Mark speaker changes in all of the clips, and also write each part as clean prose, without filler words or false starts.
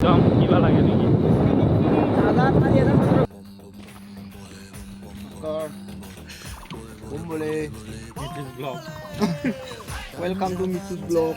Speaker 1: একদম কিবা লাগে নেকি
Speaker 2: Welcome to Mrs. Vlog.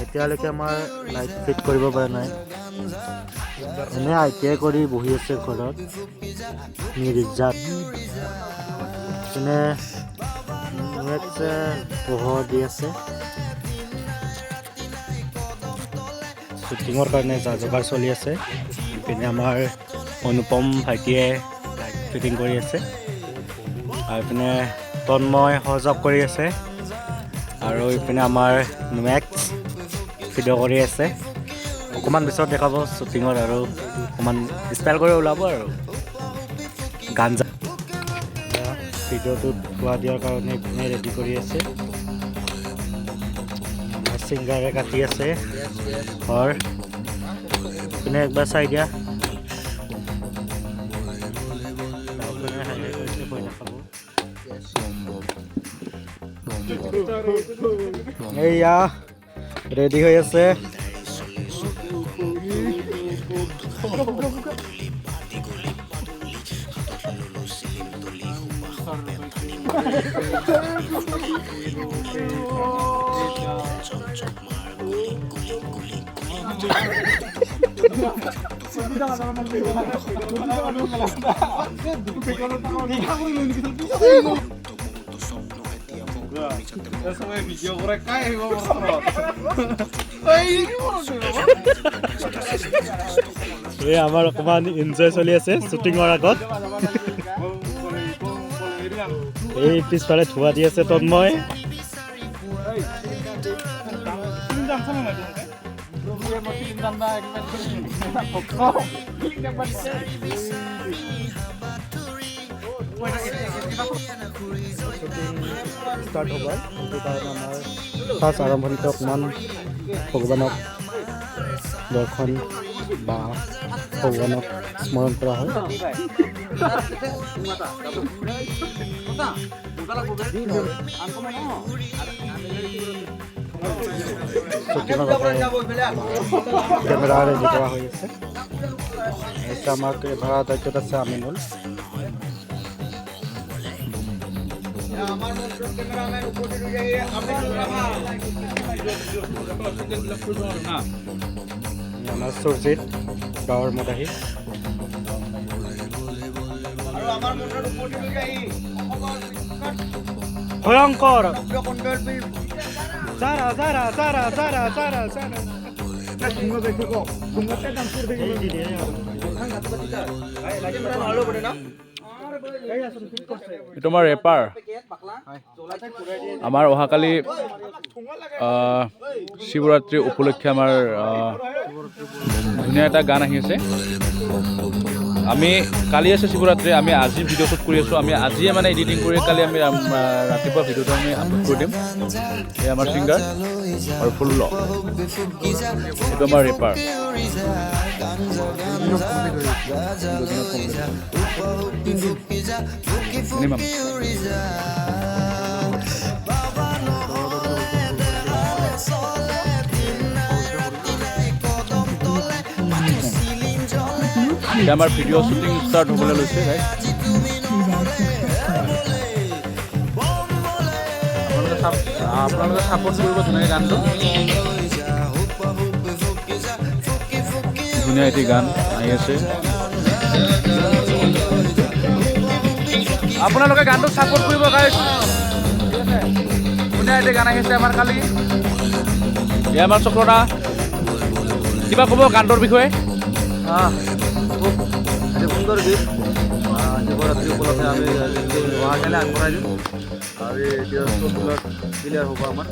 Speaker 3: এতিয়ালৈকে আমাৰ লাইট ফিট কৰিব পৰা নাই এনে আইটিআই কৰি বহি আছে ঘৰত নিৰ্জাত এনে পোহৰ দি আছে শ্বুটিঙৰ কাৰণে যা যোগাৰ চলি আছে ইপিনে আমাৰ অনুপম ভাইটিয়ে লাইট ফিটিং কৰি আছে আৰু ইপিনে তন্ময় সহযোগ কৰি আছে আৰু ইপিনে আমাৰ মেক্স ভিডিঅ' কৰি আছে অকণমান পিছত দেখাব শ্বুটিঙত আৰু অকণমান ষ্টাইল কৰি ওলাব আৰু গান ভিডিঅ'টোত ধোৱা দিয়াৰ কাৰণে ইপিনে ৰেডি কৰি আছে ছিংগাৰে কাটি আছে ঘৰ ইপিনে একবাৰ চাই দিয়া এইয়া ৰেডি হৈ আছে এই আমাৰ অকণমান এনজয় চলি আছে শ্বুটিঙৰ আগত এই পিছফালে ধোৱা দি আছে তন্ময় ষ্টাৰ্ট হ'ব সেইটো কাৰণে আমাৰ ফাৰ্ষ্ট আৰম্ভণিতে অকণমান ভগৱানক দৰ্শন বা ভগৱানক স্মৰণ কৰা হয় কেমেৰা ৰেডি কৰা হৈ আছে এতিয়া আমাৰ কেমেৰা দায়িত্বত আছে আমিনুল আমাৰ সুৰজিত গাঁৱৰ মদাহী ভয়ংকৰ Zara Zara Zara Zara Zara Zara
Speaker 1: এইটো আমাৰ ৰেপাৰ আমাৰ অহাকালি শিৱৰাত্ৰি উপলক্ষে আমাৰ ধুনীয়া এটা গান আহি আছে আমি কালি আছে শিৱৰাত্ৰি আমি আজি ভিডিঅ' শ্বুট কৰি আছোঁ আমি আজিয়ে মানে এডিটিং কৰি কালি আমি ৰাতিপুৱা ভিডিঅ'টো আমি আপলোড কৰি দিম এই আমাৰ ছিংগাৰ আৰু ফুল্ল এইটো আমাৰ ৰেপাৰ মিনিমাম এতিয়া আমাৰ ভিডিঅ' শ্বুটিং ষ্টাৰ্ট হ'বলৈ লৈছে আপোনালোকে ছাপোৰ্ট কৰিব ধুনীয়া গানটো ধুনীয়া এটি গান আহি আছে আপোনালোকে গানটোক ছাপোৰ্ট কৰিব গাইজ ধুনীয়া এটি গান আহি আছে আমাৰ কালি এয়া আমাৰ চক্ৰদা কিবা ক'ব গানটোৰ বিষয়ে
Speaker 2: খুব সুন্দৰ গীত শিৱৰাত্ৰি উপলক্ষে আমি অহাকালি আগবঢ়াই দিম আৰু ক্লিয়াৰ হ'ব আমাৰ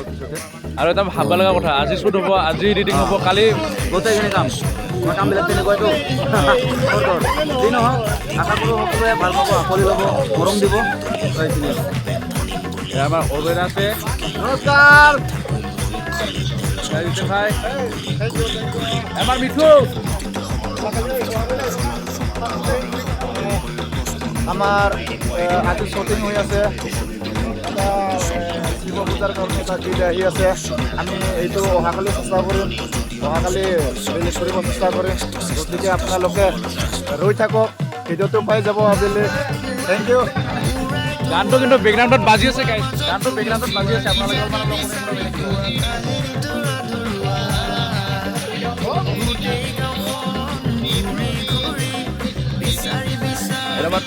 Speaker 2: পিছতে
Speaker 1: আৰু এটা ভাবিব লগা কথা আজি শ্বুট হ'ব আজি এডিটিং হ'ব কালি
Speaker 2: গোটেইখিনি কাম আমাৰ কামবিলাক তেনেকুৱাইতো যি নহওক আশা কৰোঁ সকলোৱে ভাল পাব আঁকোৱালি ল'ব মৰম দিব সেইখিনি
Speaker 1: আমাৰ অবেদ আছে
Speaker 2: নমস্কাৰ
Speaker 1: ভাই আমাৰ মিঠু
Speaker 2: আমাৰ আজি শ্বুটিং হৈ আছে
Speaker 4: শিৱ পূজাৰ কাৰণে এটা গীত আহি আছে আমি এইটো অহাকালি চেষ্টা কৰিম অহাকালি ৰিলিজ কৰিব চেষ্টা কৰিম গতিকে আপোনালোকে ৰৈ থাকক ভিডিঅ'টো পাই যাব আবেলি থেংক ইউ
Speaker 1: গানটো কিন্তু বেকগ্ৰাউণ্ডত বাজি আছে গাইজ গানটো বেকগ্ৰাউণ্ডত বাজি আছে আপোনালোকে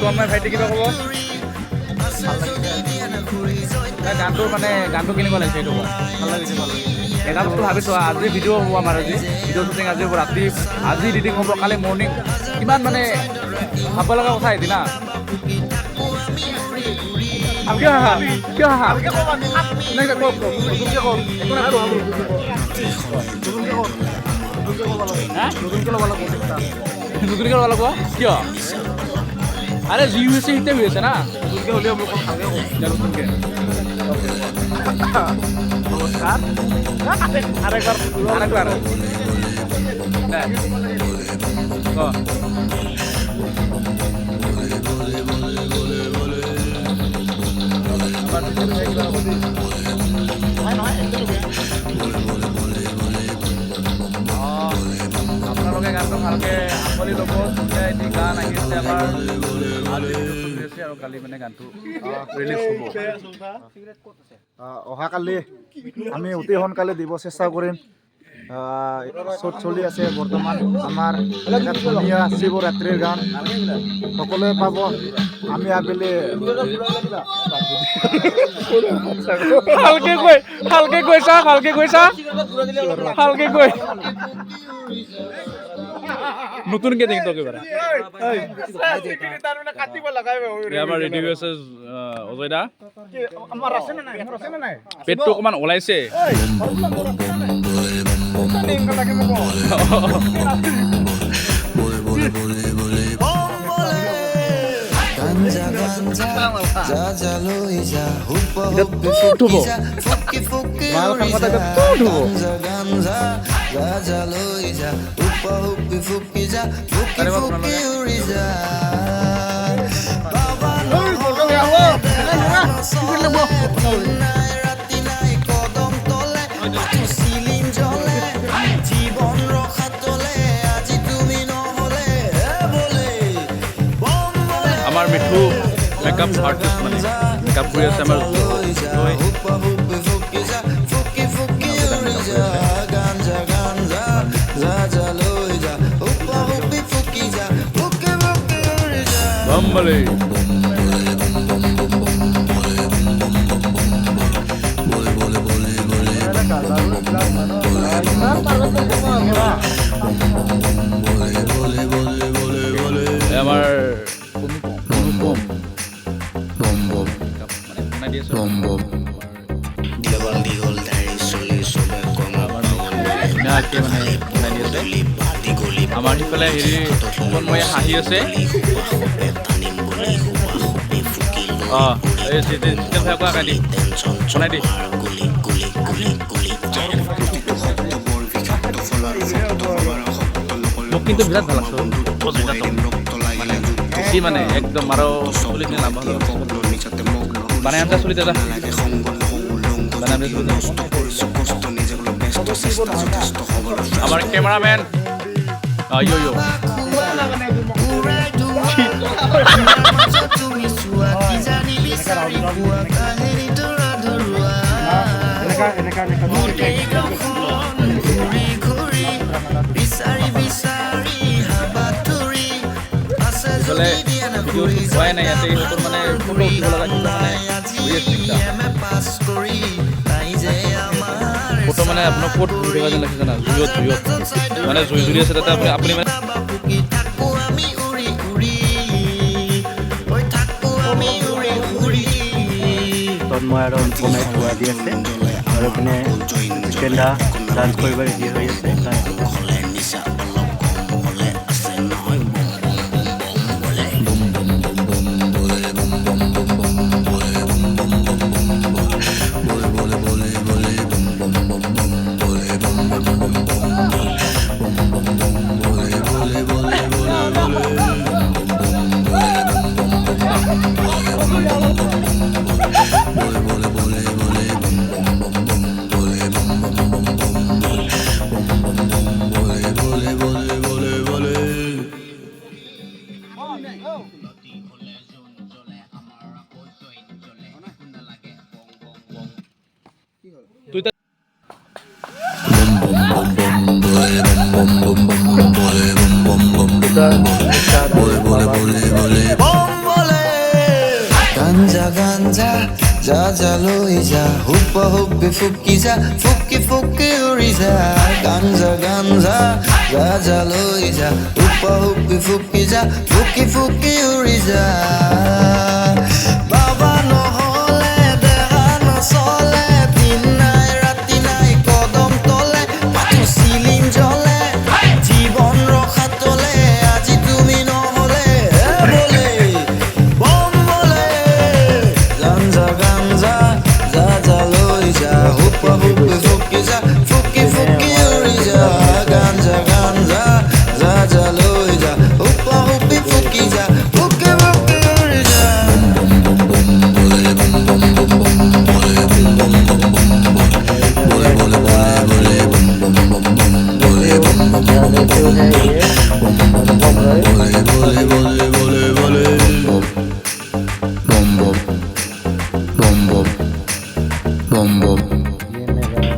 Speaker 1: তোমাৰ ভাইটি কিবা ক'ব গানটো মানে গানটো কেনেকুৱা লাগিছে এইটো ভাল লাগিছে এটা বস্তু ভাবিছোঁ আজি ভিডিঅ' হ'ব আমাৰ আজি ভিডিঅ' শ্বুটিং আজি হ'ব ৰাতি আজি এডিটিং হ'ব কালি মৰ্ণিং কিমান মানে ভাব লগা কথা এদিন না কিয় হাহা কিয় হাহা নতুনকৈ ল'ব লাগিব কিয় আরে জি ইউএসএ হিটে হয়েছে না নতুনকে হলেও নতুনকে নমস্কার আরেকবার আপোনালোকে গানটো ভালকে আঁকোৱালি ল'ব ধুনীয়া এটি গান আহি আছে আমাৰ আজি আছে আৰু কালি মানে গানটো ৰিলিজ হ'ব
Speaker 4: অহাকালি আমি অতি সোনকালে দিব চেষ্টা কৰিম শ্বুট চলি আছে বৰ্তমান আমাৰ এটা ধুনীয়া শিৱৰাত্ৰিৰ গান সকলোৱে পাব আমি আবেলি
Speaker 1: ভালকে কৈছা নতুনকে দেখি তো একেবাৰে আমাৰ ৰেডি হৈ আছে অজয় দা পেটটো অকণমান ওলাইছে আমাৰ মিঠু মেকআপ আৰ্টিষ্ট মানে মেকআপ কৰি আছে আমাৰ বম্বলে আমাৰ আমাৰ সিফালে হেৰি মই হাঁহি আছে এই চিকেন ফ্ৰাই কৰা কাটি বনাই দি মোক কিন্তু বিৰাট ভাল লাগছে বেছি মানে একদম আৰু চলি কিনে লাভ বানাই আনটা চলি দাদা আমাৰ কেমেৰামেন ইয়ো হোৱাই নাই ইয়াতে ইহঁতৰ মানে ফটো উঠিব লগা ফটো মানে আপোনাৰ ক'ত ঘূৰি থকা যেন লাগিছে জানা জুইত মানে জুই জুৰি আছে তাতে আপুনি মানে
Speaker 3: তন্ময় আৰু অনুপমে খোৱা দি আছে আৰু পিনে জিতেন্দা ডান্স কৰিব ৰেডি হৈ আছে
Speaker 5: গাঞ্জা গাঞ্জা যা যা লৈ যা হুপ্পা হুপ্পি ফুকি যা ফুকি ফুকি উৰি যা গাঞ্জা গাঞ্জা যা যা লৈ যা হুপ্পা হুপ্পি ফুকি যা ফুকি ফুকি উৰি যা বাবা নহ'লে দেহা নচলে দিন নাই ৰাতি নাই কদম তলে মাথো চিলিম জ্বলে জীৱন ৰখা তলে আজি তুমি নহ'লে বলে বম বলে গাঞ্জা গাঞ্জা যা যা লৈ যা হুপ্পা হুপ্পি ফুকি যা ফুকি ফুকি উৰি যা গাঞ্জা গাঞ্জা যা যা লৈ যা হুপ্পা হুপ্পি ফুকি যা ফুকি ফুকি উৰি যা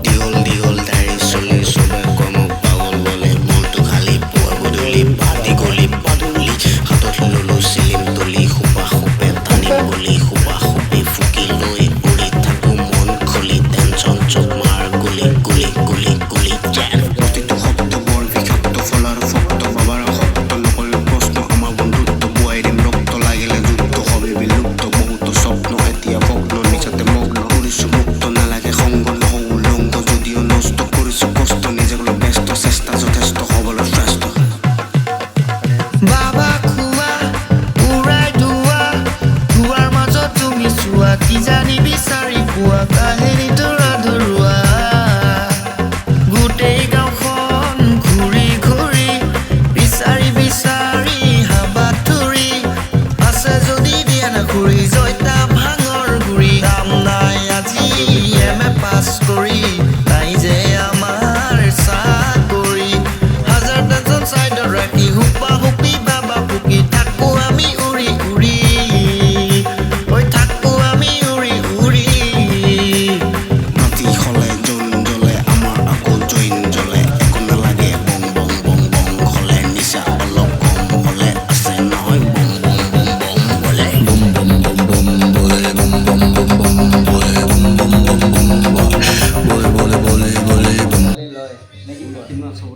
Speaker 6: দীঘল দীঘল দাড়ি চুলি চবে কয় মোক পাগল বলে মনটো খালী পুৱা গধূলি পাতি গলি পাদুলি হাতত ললো চিলিম তুলি সোপা সোপে টানি গলি সোপা সোপে ফুকি লৈ উৰি থাকো মন খুলি টেনচন চব মাৰ গুলি গুলি গুলি গুলি জেন প্ৰতিটো শব্দ বৰ বিষাক্ত ফলাৰ ভক্ত বাবাৰ শব্দ নকৰিলে প্ৰশ্ন আমাৰ বন্ধুত্ব বুৱাই দিম ৰক্ত লাগিলে যুদ্ধ হবে বিলুপ্ত বহুতো স্বপ্ন এতিয়া ভগ্ন নিচাতে মগ্ন কৰিছো মুক্ত নালাগে সংগ নহওঁ উলংগ যদিও নষ্ট কৰিছো কষ্ট নিজক লৈ ব্যস্ত চেষ্টা যথেষ্ট হ'বলৈ শ্ৰেষ্ঠ
Speaker 5: বাবা খোৱা উৰাই ধোৱা ধোৱাৰ মাজত তুমি চোৱা কি জানি বিচাৰি পোৱা কাহিনীটোৰ আধৰুৱা গোটেই গাঁওখন ঘূৰি ঘূৰি বিচাৰি বিচাৰি হাবাথুৰি আছে যদি দিয়া নাখুৰি জয়তা ভাঙৰ গুৰি দাম নাই আজি এম.এ. পাছ কৰি তাই যে আমাৰ চাকৰি হাজাৰ টেনচন চাইডত ৰাখি হুপা হুপি বাবা ফুকি থাকো আমি উৰি উৰি ঐ থাকো আমি উৰি উৰি
Speaker 6: মাটি হ'লে জোন জ্বলে আমাৰ আকৌ জইন জ্বলে একো নালাগে বং বং বং বং হ'লে নিচা অলপ কম হ'লে আছে নহয় বং বং বং বং বলে বম বম বম বম বলে বম বম বম বম বলে বম বম বম বম বলে বলে বলে বলে বম